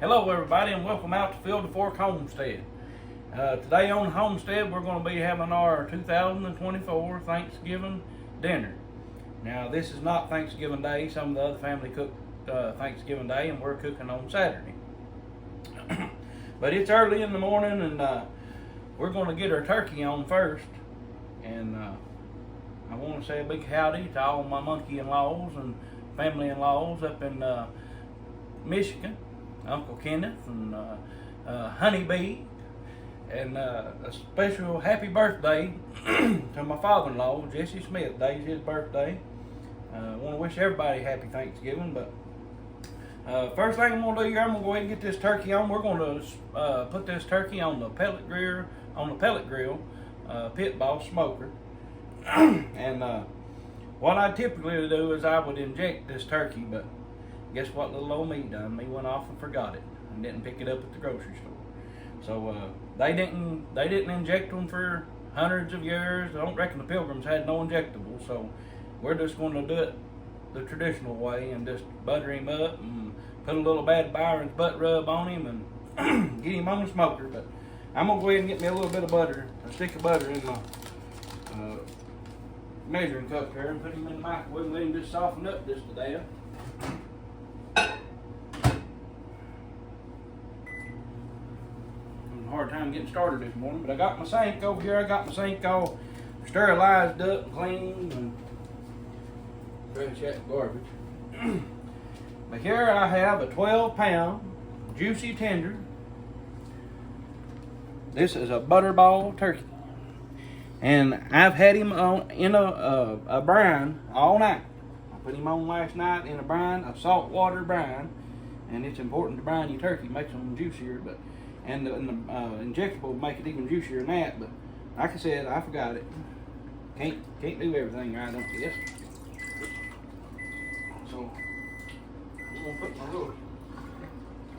Hello everybody and welcome out to Field to Fork Homestead. Today on the homestead we're going to be having our 2024 Thanksgiving dinner. Now this is not Thanksgiving Day. Some of the other family cooked Thanksgiving Day and we're cooking on Saturday. But it's early in the morning and we're going to get our turkey on first. And I want to say a big howdy to all my monkey-in-laws and family-in-laws up in Michigan. Uncle Kenneth and Honeybee, and a special happy birthday to my father-in-law, Jesse Smith. Today's his birthday. I want to wish everybody happy Thanksgiving, but first thing I'm going to do here, I'm going to go ahead and get this turkey on. We're going to put this turkey on the pellet grill, Pit Boss smoker. And what I typically do is I would inject this turkey, but guess what little old me done? Me went off and forgot it and didn't pick it up at the grocery store. So they didn't inject them for hundreds of years. I don't reckon the Pilgrims had no injectables. So we're just going to do it the traditional way and just butter him up and put a little Bad Byron's butt rub on him and get him on the smoker. But I'm gonna go ahead and get me a little bit of butter, a stick of butter in my measuring cup here, and put him in the microwave and let him just soften up just a day. Hard time getting started this morning, but I got my sink over here. I got my sink all sterilized up and clean and trash that garbage. But here I have a 12-pound juicy tender. This is a butterball turkey, and I've had him on in a brine all night. I put him on last night in a brine, a saltwater brine, and it's important to brine your turkey, makes them juicier. But And the injectable will make it even juicier than that, but like I said, I forgot it. Can't do everything right, don't you? Yes. So I'm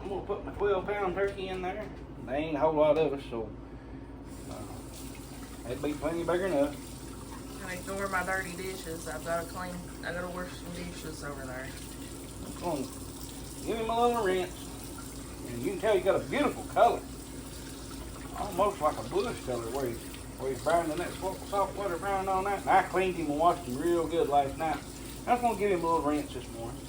gonna put my 12-pound turkey in there. There ain't a whole lot of us, so that'd be plenty bigger enough. And ignore my dirty dishes. I gotta wash some dishes over there. Come on, give him a little rinse. And you can tell you got a beautiful color, almost like a bluish color where he's browning that soft butter brown on that. And I cleaned him and washed him real good last night. I just want to give him a little rinse this morning.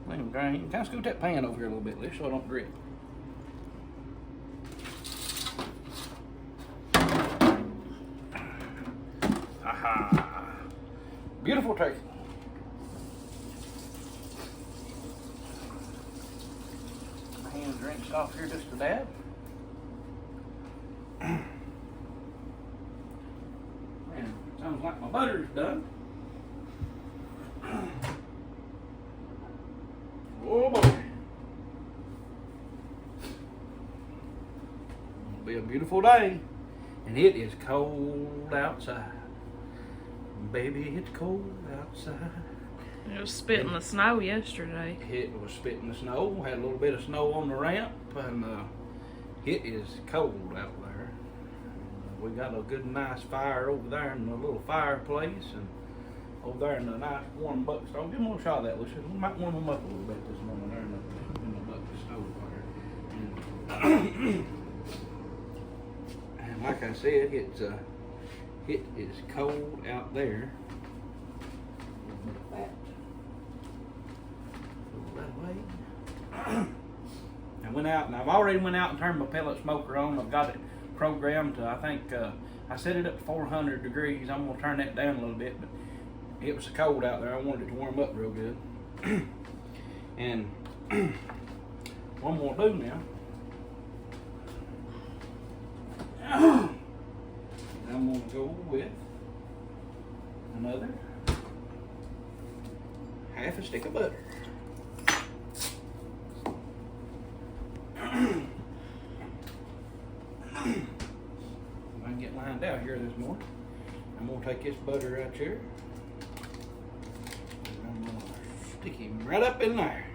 Let him drain. You can kind of scoot that pan over here a little bit, so I don't drip. Aha! Beautiful turkey. Drinks off here just a dab. Man, sounds like my butter's done. Oh boy. It'll be a beautiful day. And it is cold outside. Baby, it's cold outside. It was spitting the snow yesterday. It was spitting the snow. Had a little bit of snow on the ramp, and it is cold out there. We got a good, nice fire over there in the little fireplace, and over there in the nice warm bucket stove. Give them a little shot of that, Lucia. We might warm them up a little bit this morning there in the bucket stove there. And like I said, it is cold out there. I went out and I've already went out and turned my pellet smoker on. I've got it programmed to, I think, I set it up to 400 degrees. I'm going to turn that down a little bit, but it was cold out there. I wanted it to warm up real good. And what I'm going to do now, I'm going to go with another half a stick of butter. If I can get lined out here this morning, I'm going to take this butter right here. And I'm going to stick him right up in there.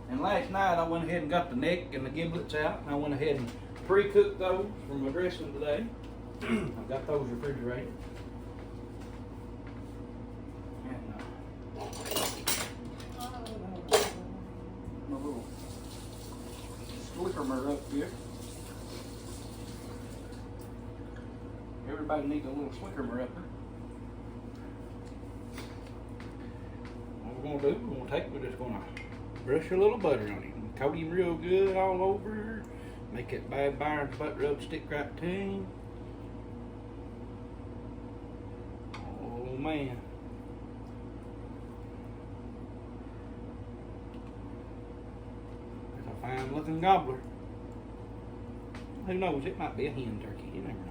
And last night I went ahead and got the neck and the giblets out, and I went ahead and pre-cooked those for my dressing today. I've got those refrigerated. And everybody needs a little slickermer upper. What we're gonna do, we're just gonna brush a little butter on him. Coat him real good all over. Make that Bad Byron's butt rub stick right to him. Oh man. That's a fine looking gobbler. Who knows, it might be a hen turkey, you never know.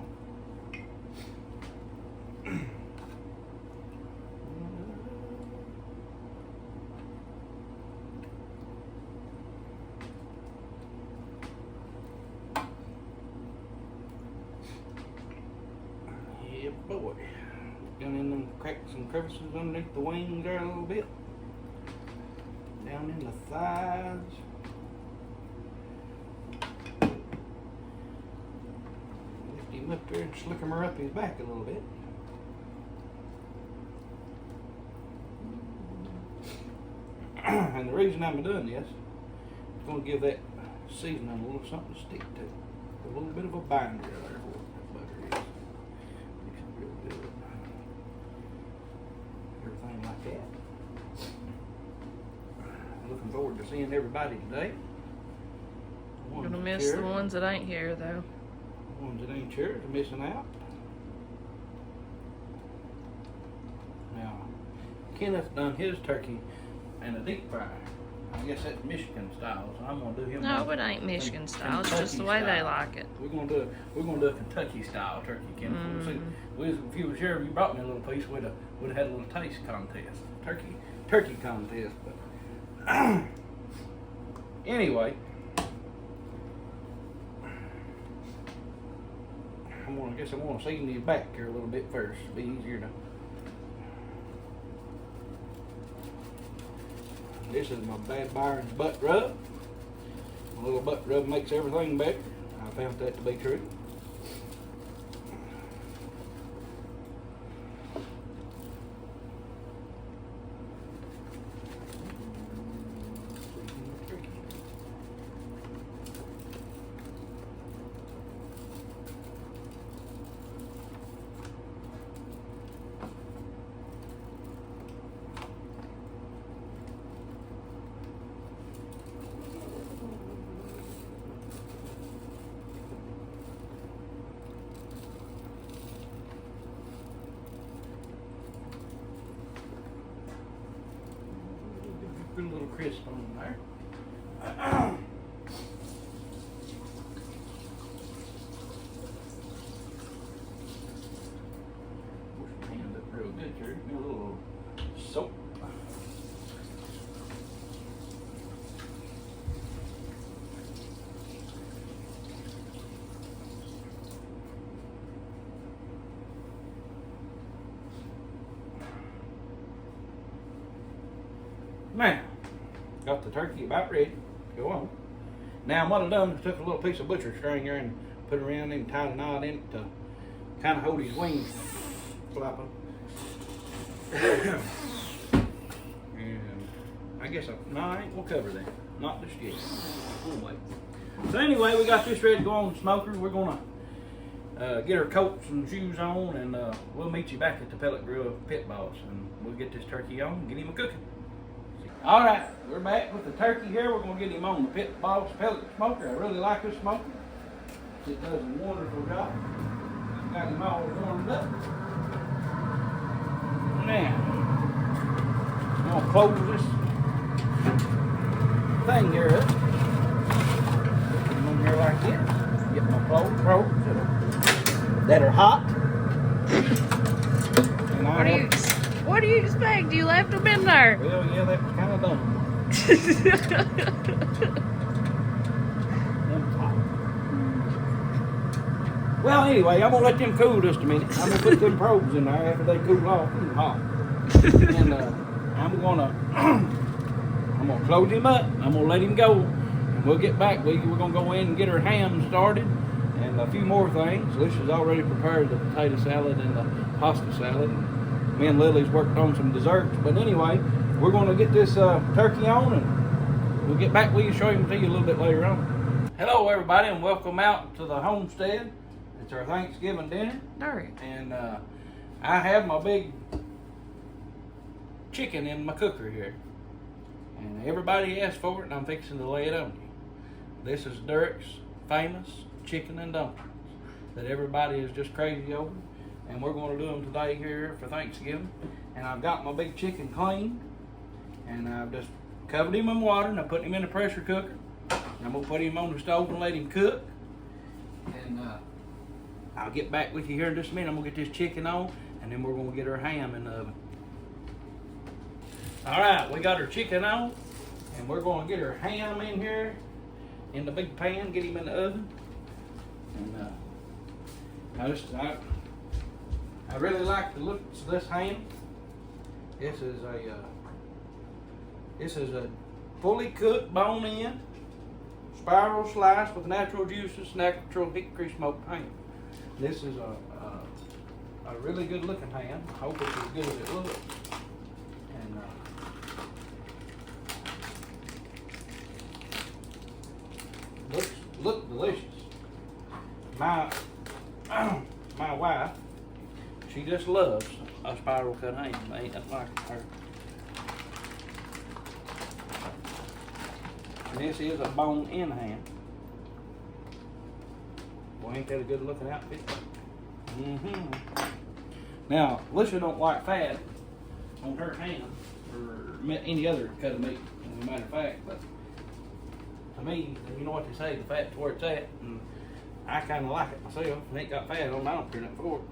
Yeah, boy. Down in them cracks and crevices underneath the wings there a little bit. Down in the thighs. Lift him up there and slick him up his back a little bit. And the reason I'm doing this is going to give that seasoning a little something to stick to. A little bit of a binder there for that butter is. Makes it real good. Everything like that. Looking forward to seeing everybody today. I'm gonna miss the ones that ain't here though. The ones that ain't here are missing out. Now, Kenneth done his turkey in a deep fry. I guess that's Michigan style, so I'm gonna do him. No, it ain't Michigan style. It's just the way they like it. We're gonna do a Kentucky style turkey, Kenneth. We'll see. If you was here, if you brought me a little piece, we'd have had a little taste contest, turkey contest. But anyway, I guess I'm gonna season these back here a little bit first. It'll be easier to. This is my Bad Byron's butt rub. A little butt rub makes everything better. I found that to be true. Put a little crisp on there. Wash my hands up real good here. Give me a little soap. Now, got the turkey about ready. Go on. Now, what I done is took a little piece of butcher string here and put it around him and tied a knot in it to kind of hold his wings flapping. And I guess I ain't gonna cover that. Not just yet. We'll wait. So anyway, we got this ready to go on the smoker. We're gonna get our coats and shoes on, and we'll meet you back at the pellet grill Pit Boss, and we'll get this turkey on and get him a cooking. All right, we're back with the turkey here. We're gonna get him on the Pit Boss pellet smoker. I really like this smoker. It does a wonderful job. I've got him all warmed up. Now, I'm gonna close this thing here up. Put them in here like this. Get my probes that are hot. And What do you expect? You left them in there. Well, yeah, that was kind of dumb. Well, anyway, I'm gonna let them cool just a minute. I'm gonna put them probes in there after they cool off. Hot. And I'm gonna close him up. I'm gonna let him go, and we'll get back. We're gonna go in and get our ham started, and a few more things. Alicia's already prepared the potato salad and the pasta salad. Me and Lily's worked on some desserts. But anyway, we're going to get this turkey on, and we'll get back with you, show him to you a little bit later on. Hello, everybody, and welcome out to the homestead. It's our Thanksgiving dinner. Dirt. And I have my big chicken in my cooker here. And everybody asked for it, and I'm fixing to lay it on you. This is Derek's famous chicken and dumplings that everybody is just crazy over. And we're going to do them today here for Thanksgiving. And I've got my big chicken clean. And I've just covered him in water, and I put him in the pressure cooker. And I'm going to put him on the stove and let him cook. And I'll get back with you here in just a minute. I'm going to get this chicken on, and then we're going to get our ham in the oven. All right, we got our chicken on, and we're going to get our ham in here in the big pan, get him in the oven. And I really like the looks of this ham. This is a fully cooked bone-in, spiral slice with natural juices, natural hickory smoked ham. This is a really good looking ham. I hope it's as good as it looks. And look delicious. My wife, she just loves a spiral cut ham. Ain't nothing like her. And this is a bone-in ham. Well, ain't that a good looking outfit? Now, Alicia don't like fat on her ham or any other cut of meat, as a matter of fact, but to me, you know what they say, the fat's where it's at, and I kind of like it myself. If it ain't got fat on it, I don't care nothing for it.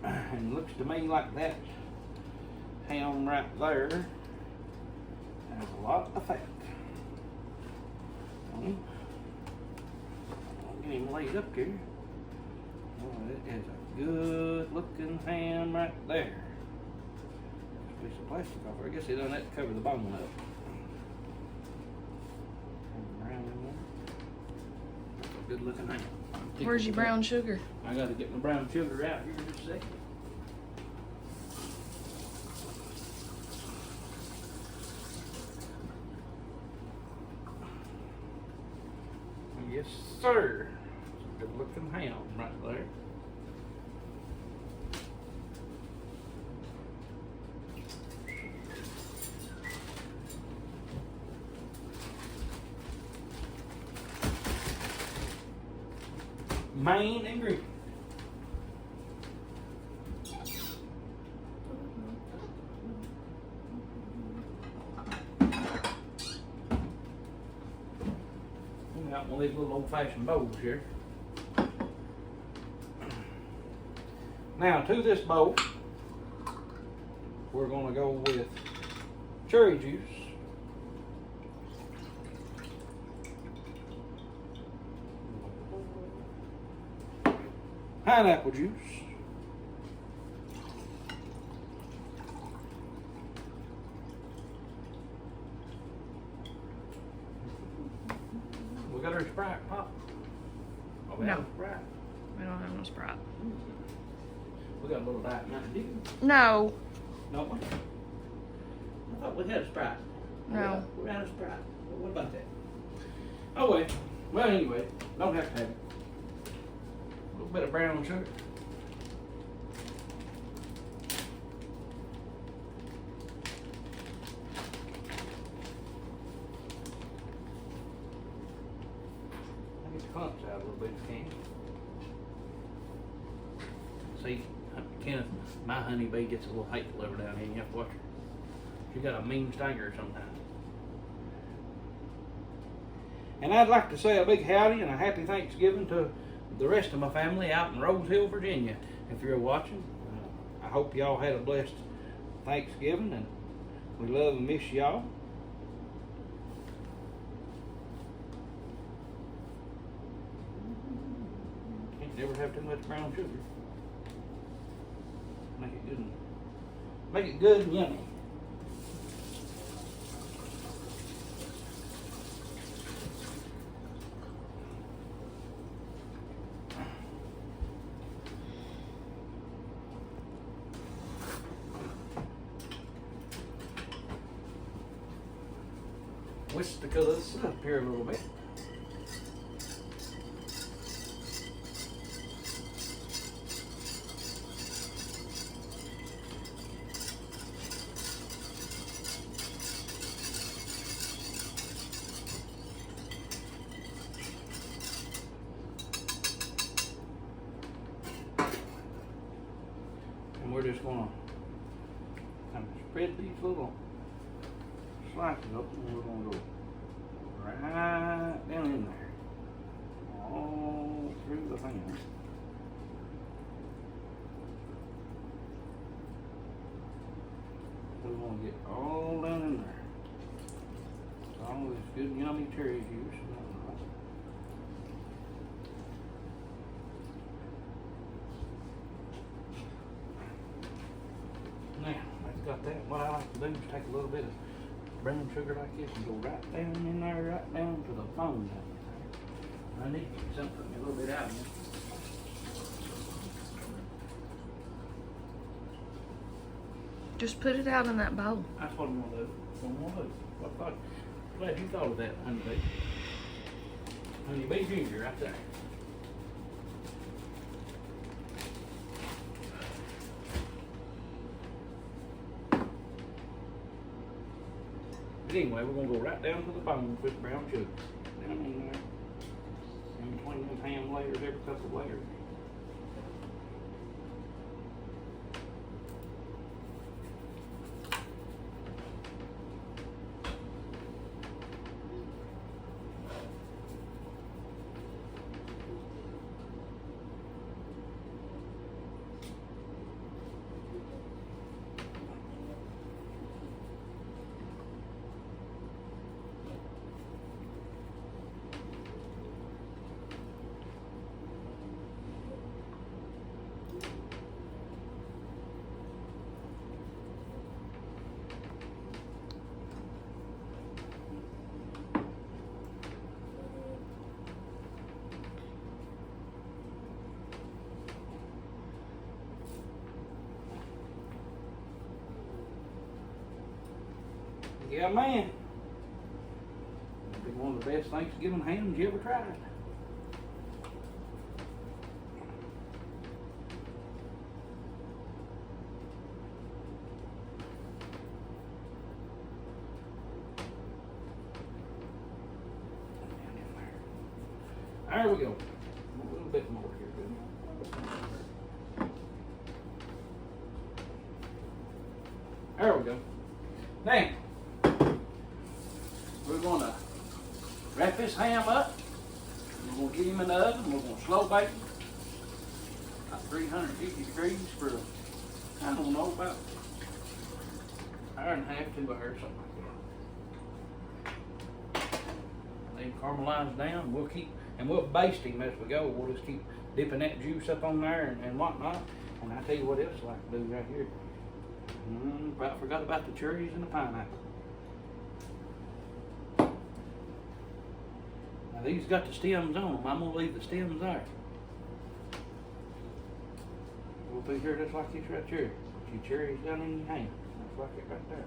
And it looks to me like that ham right there has a lot of fat. I'll get him laid up here. Oh, it is a good looking ham right there. Just a piece of plastic off there. I guess they done that to cover the bone up. That's a good looking ham. Where's your brown sugar? I gotta get my brown sugar out here in just a second. Yes, sir. Good looking ham right there. Main ingredient. Got one of these little old-fashioned bowls here. Now to this bowl, we're going to go with cherry juice, pineapple juice, we got our Sprite pop. Oh, we No. have a Sprite. We don't have no Sprite. We got a little Diet Mountain Dew. No. Don't we? I thought we had a Sprite. No. We got a Sprite. What about that? Oh, wait. Well, anyway, don't have to have it. A little bit of brown sugar. Get the clumps out a little bit if you can. See, Kenneth, my honeybee gets a little hateful every now and then. You have to watch her. She got a mean stinger sometimes. And I'd like to say a big howdy and a happy Thanksgiving to the rest of my family out in Rose Hill, Virginia. If you're watching, I hope y'all had a blessed Thanksgiving, and we love and miss y'all. Can't never have too much brown sugar. Make it good and yummy. Whisk the colors up here a little bit. split these little slices up, and we're gonna go right down in there, all through the thing. We're gonna get all down in there. All this good yummy cherry juice. Now, I've got that. What I like to do is take a little bit of brown sugar like this and go right down in there, right down to the foam down there. I need to get something a little bit out of here. Just put it out in that bowl. That's what I'm gonna do. That's what I'm gonna do. Glad you thought of that, honey bee. Honey bee ginger right there. But anyway, we're gonna go right down to the bone with brown sugar. Down in there. In between those ham layers, every couple of layers. Yeah, man. It'll be one of the best Thanksgiving hams you ever tried. There we go. A little bit more here, good. There we go. Now, we're going to wrap this ham up. We're going to get him in the oven. We're going to slow bake him at 350 degrees for, I don't know, about an hour and a half, 2 hours, something like that. They caramelize down. We'll baste him as we go. We'll just keep dipping that juice up on there and whatnot. And I tell you what else I like to do right here. I forgot about the cherries and the pineapple. Now these got the stems on them. I'm gonna leave the stems there. We'll be here just like this right here. Put your cherries down in your hand. Just like it right there.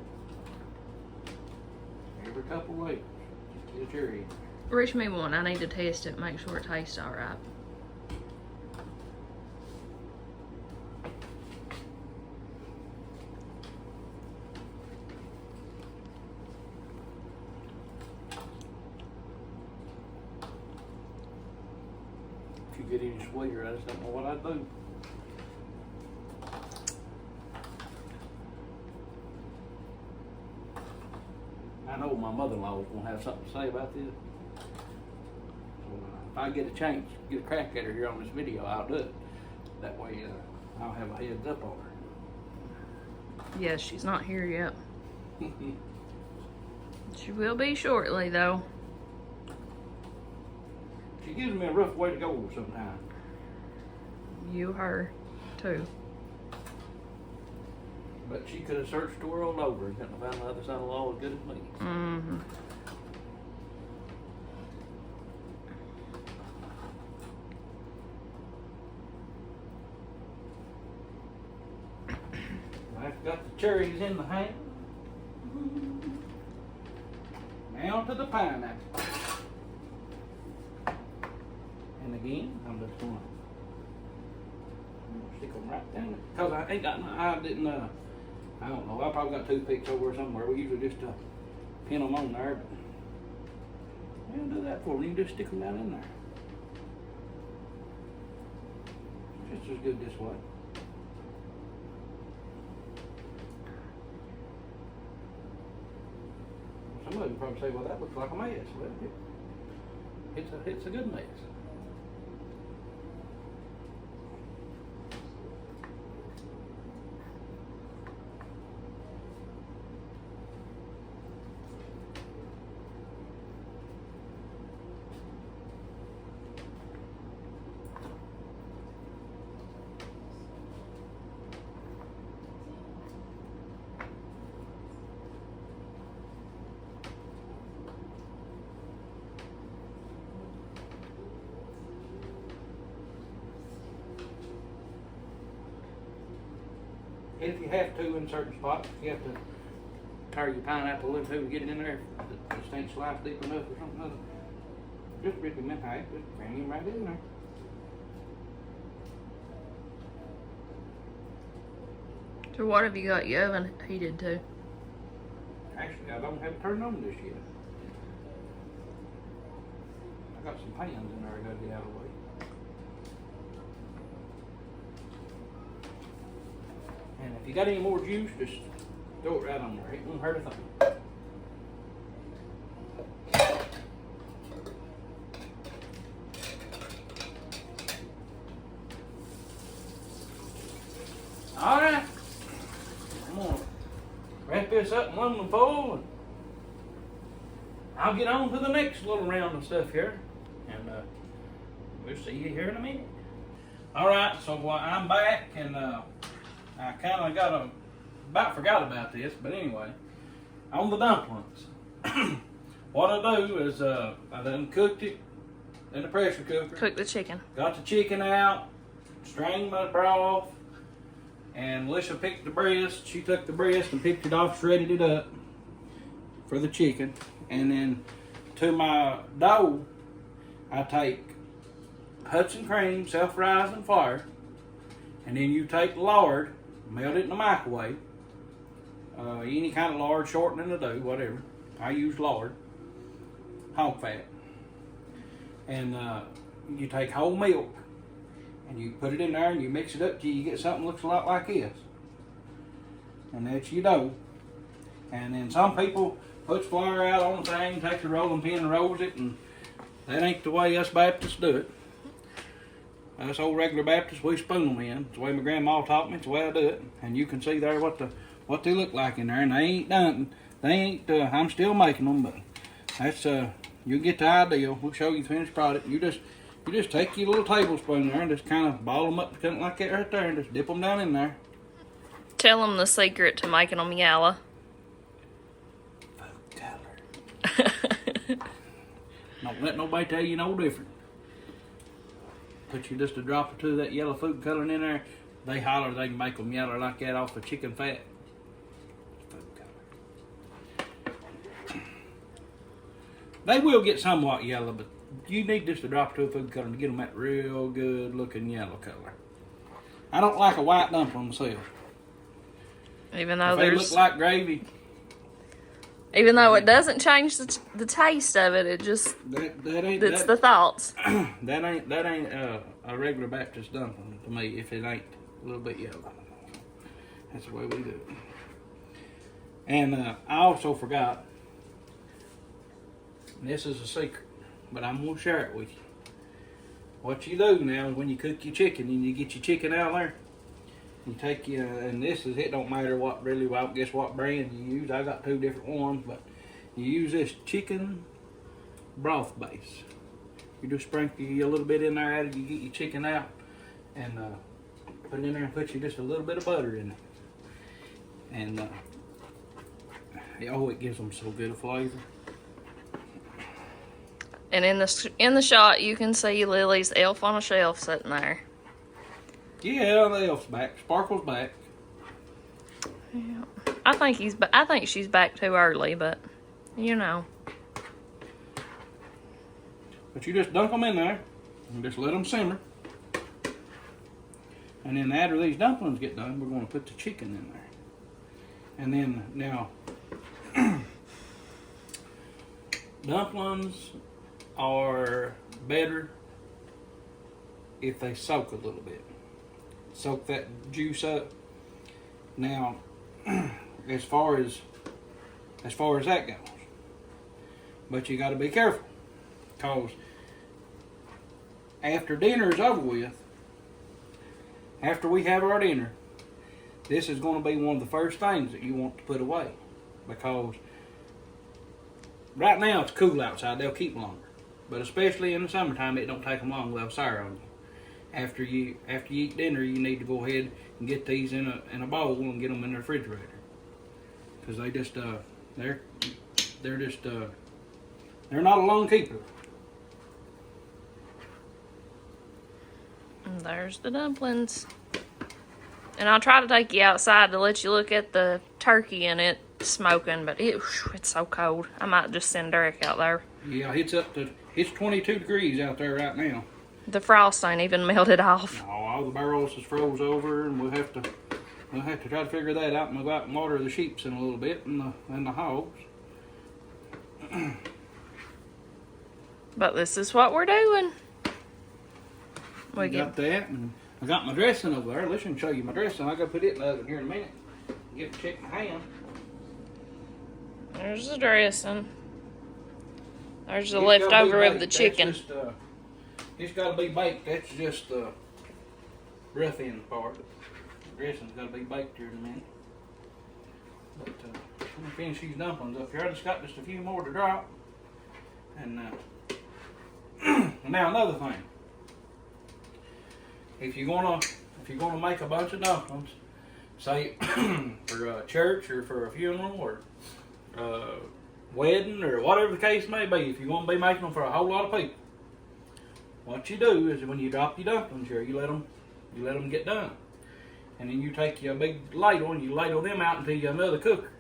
Every couple weeks, just get a cherry. Reach me one. I need to test it, make sure it tastes all right. If you get any sweeter, I just don't know what I'd do. I know my mother-in-law was gonna have something to say about this. So if I get a chance, get a crack at her here on this video, I'll do it. That way, I'll have a heads up on her. Yes, she's not here yet. She will be shortly, though. She gives me a rough way to go sometimes. You, her, too. But she could have searched the world over and couldn't have found another son-in-law as good as me. Mm-hmm. I've got the cherries in the ham. Now to the pineapple. And again, I'm just going to stick them right down there. Because I ain't got I didn't, I don't know, I probably got toothpicks over somewhere. We usually just pin them on there. But we'll do that for me. You just stick them down in there. Just as good this way. of you probably say, well, that looks like a mess. Well, it's a good mess. If you have to in certain spots, you have to tear your pineapple into to get it in there. It just ain't sliced deep enough or something other. Just rip him in half, just bring him right in there. So what have you got your oven heated to? Actually, I don't have it turned on this yet. I got some pans in there I gotta get out of the way. And if you got any more juice, just throw it right on there. It won't hurt a thing. All right. I'm gonna wrap this up in aluminum foil, and I'll get on to the next little round of stuff here, and we'll see you here in a minute. All right, so I'm back, and I kind of about forgot about this, but anyway, on the dumplings. What I do is I done cooked it in the pressure cooker. Cook the chicken. Got the chicken out, strained my broth, and Alicia picked the breast. She took the breast and picked it off, shredded it up for the chicken. And then to my dough, I take Hudson cream, self-rising flour, and then you take lard, melt it in the microwave. Any kind of lard, shortening the dough, whatever. I use lard, hog fat. And you take whole milk, and you put it in there and you mix it up till you get something that looks a lot like this. And that's your dough. And then some people put flour out on the thing, take the rolling pin and rolls it, and that ain't the way us Baptists do it. Us old regular Baptists, we spoon them in. It's the way my grandma taught me, it's the way I do it. And you can see there what they look like in there, and they ain't done. They ain't, I'm still making them, but that's, you get the idea. We'll show you the finished product. You just take your little tablespoon there and just kind of ball them up kind of like that right there and just dip them down in there. Tell them the secret to making them yellow. Food color. Don't let nobody tell you no different. Put you just a drop or two of that yellow food coloring in there. They holler they can make them yellow like that off of chicken fat. Food color. They will get somewhat yellow, but you need just a drop or two of food coloring to get them that real good looking yellow color. I don't like a white dumpling myself. Even though if they look like gravy. Even though it doesn't change the taste of it, it just it's the thoughts. that ain't a regular Baptist dumpling to me if it ain't a little bit yellow. That's the way we do it. And I also forgot. This is a secret, but I'm gonna share it with you. What you do now is when you cook your chicken and you get your chicken out there, you take your, and this is, it don't matter what really, well, guess what brand you use. I got two different ones, but you use this chicken broth base. You just sprinkle a little bit in there after you get your chicken out, and put it in there and put you just a little bit of butter in it. And it gives them so good a flavor. And in the shot, you can see Lily's elf on a shelf sitting there. Yeah, the elf's back. Sparkle's back. Yeah. I think she's back too early, but you know. But you just dunk them in there and just let them simmer. And then after these dumplings get done, we're going to put the chicken in there. And then now, dumplings are better if they soak a little bit. Soak that juice up. Now, as far as that goes, But you got to be careful, because after dinner is over with, after we have our dinner, this is going to be one of the first things that you want to put away, because right now it's cool outside. They'll keep longer, but especially in the summertime, it don't take them long. They'll sour on you. After you eat dinner, you need to go ahead and get these in a bowl and get them in the refrigerator, because they just they're not a long keeper. And there's the dumplings. And I'll try to take you outside to let you look at the turkey and it smoking, but it's so cold. I might just send Derek out there. Yeah, it's 22 degrees out there right now. The frost ain't even melted off. No, all the barrels is froze over, and we'll have to try to figure that out, and we'll go out and water the sheeps in a little bit and the hogs. But this is what we're doing. We got that, and I got my dressing over there. Listen, show you my dressing. I gotta put it in the oven here in a minute. Get the check my hand. There's the dressing. There's the leftover of the chicken. It's gotta be baked. That's just the rough end part. The dressing's gotta be baked here in a minute. But let me finish these dumplings up here. I just got just a few more to drop. And now another thing. If you're gonna make a bunch of dumplings, say for a church or for a funeral or wedding or whatever the case may be, if you're gonna be making them for a whole lot of people, what you do is when you drop your dumplings here, you let them get done, and then you take your big ladle and you ladle them out into another cooker,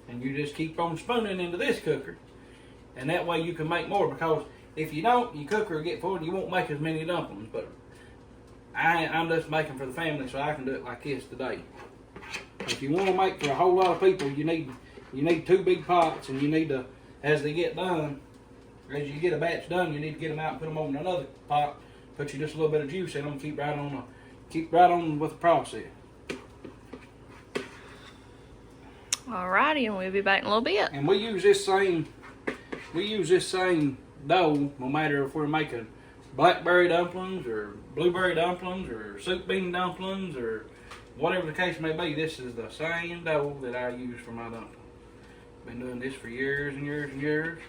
and you just keep on spooning into this cooker, and that way you can make more. Because if you don't, your cooker will get full and you won't make as many dumplings. But I'm just making for the family, so I can do it like this today. If you want to make for a whole lot of people, you need 2 big pots, and you need to, as they get done, as you get a batch done, you need to get them out and put them on another pot. Put you just a little bit of juice in them. Keep right on with the process. Alrighty, and we'll be back in a little bit. And we use this same dough, no matter if we're making blackberry dumplings or blueberry dumplings or soup bean dumplings or whatever the case may be. This is the same dough that I use for my dumplings. Been doing this for years and years and years.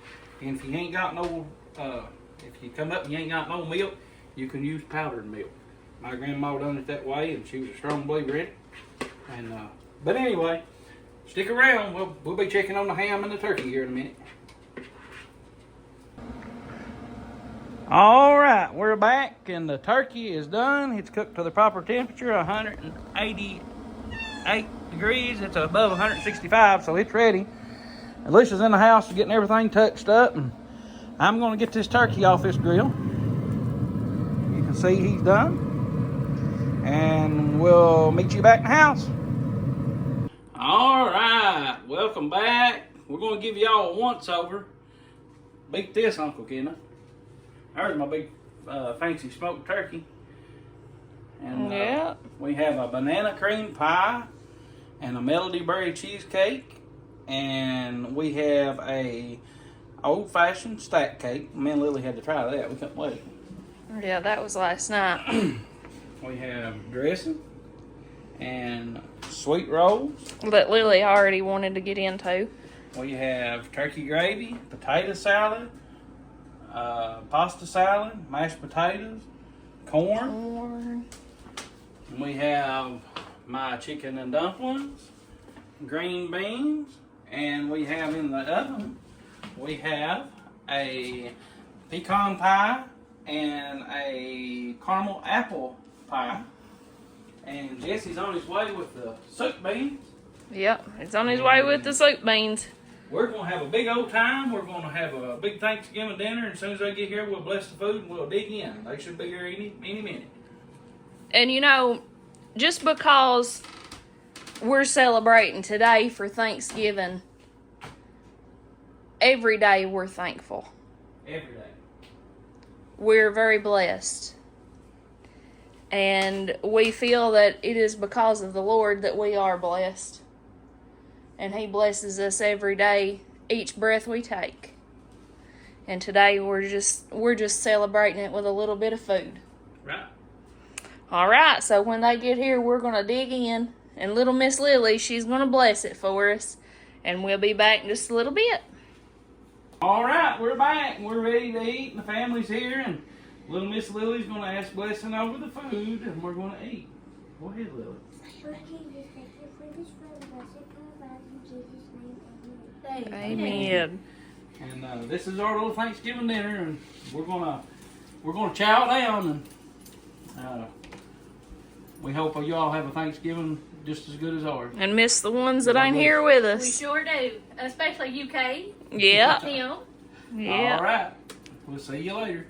And if you ain't got no, if you come up and you ain't got no milk, you can use powdered milk. My grandma done it that way, and she was a strong believer in it. And but anyway, stick around. We'll be checking on the ham and the turkey here in a minute. All right, we're back, and the turkey is done. It's cooked to the proper temperature, 188 degrees. It's above 165, so it's ready. Alicia's in the house getting everything touched up, and I'm going to get this turkey off this grill. You can see he's done, and we'll meet you back in the house. All right, welcome back. We're going to give y'all a once-over. Beat this, Uncle Kenneth. There's my big fancy smoked turkey. And yeah. We have a banana cream pie and a melody berry cheesecake. And we have a old-fashioned stack cake. Me and Lily had to try that. We couldn't wait. Yeah, that was last night. We have dressing and sweet rolls. That Lily already wanted to get into. We have turkey gravy, potato salad, pasta salad, mashed potatoes, corn. And we have my chicken and dumplings, green beans, and we have in the oven, we have a pecan pie and a caramel apple pie. And Jesse's on his way with the soup beans. Yep, he's on his way with the soup beans. We're going to have a big old time. We're going to have a big Thanksgiving dinner. And as soon as they get here, we'll bless the food and we'll dig in. They should be here any minute. And you know, just because we're celebrating today for Thanksgiving, every day we're thankful. Every day. We're very blessed. And we feel that it is because of the Lord that we are blessed. And He blesses us every day, each breath we take. And today we're just celebrating it with a little bit of food. Right. All right, so when they get here, we're going to dig in. And little Miss Lily, she's going to bless it for us. And we'll be back in just a little bit. All right, we're back. We're ready to eat, and the family's here. And little Miss Lily's going to ask blessing over the food, and we're going to eat. Go ahead, Lily. Lord Jesus, thank you for this food. Bless it and provide in Jesus' name. Amen. Amen. And this is our little Thanksgiving dinner, and we're gonna chow it down, and we hope y'all have a Thanksgiving just as good as ours. And miss the ones that ain't here with We us. sure do, especially UK. Yeah. Tim. Yeah. All right, we'll see you later.